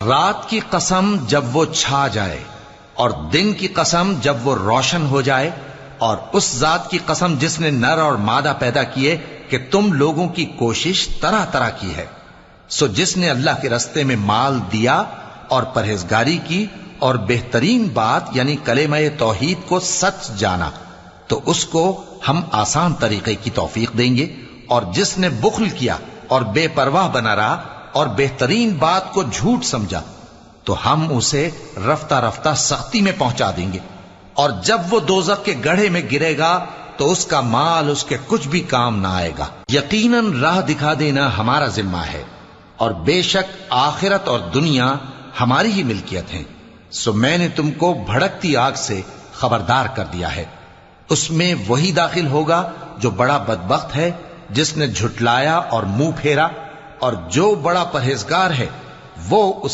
رات کی قسم جب وہ چھا جائے اور دن کی قسم جب وہ روشن ہو جائے، اور اس ذات کی قسم جس نے نر اور مادہ پیدا کیے کہ تم لوگوں کی کوشش طرح طرح کی ہے۔ سو جس نے اللہ کے رستے میں مال دیا اور پرہیزگاری کی اور بہترین بات یعنی کلمہ توحید کو سچ جانا، تو اس کو ہم آسان طریقے کی توفیق دیں گے، اور جس نے بخل کیا اور بے پرواہ بنا رہا اور بہترین بات کو جھوٹ سمجھا، تو ہم اسے رفتہ رفتہ سختی میں پہنچا دیں گے، اور جب وہ دوزخ کے گڑھے میں گرے گا تو اس کا مال اس کے کچھ بھی کام نہ آئے گا۔ یقیناً راہ دکھا دینا ہمارا ذمہ ہے، اور بے شک آخرت اور دنیا ہماری ہی ملکیت ہیں۔ سو میں نے تم کو بھڑکتی آگ سے خبردار کر دیا ہے، اس میں وہی داخل ہوگا جو بڑا بدبخت ہے، جس نے جھٹلایا اور منہ پھیرا، اور جو بڑا پرہیزگار ہے وہ اس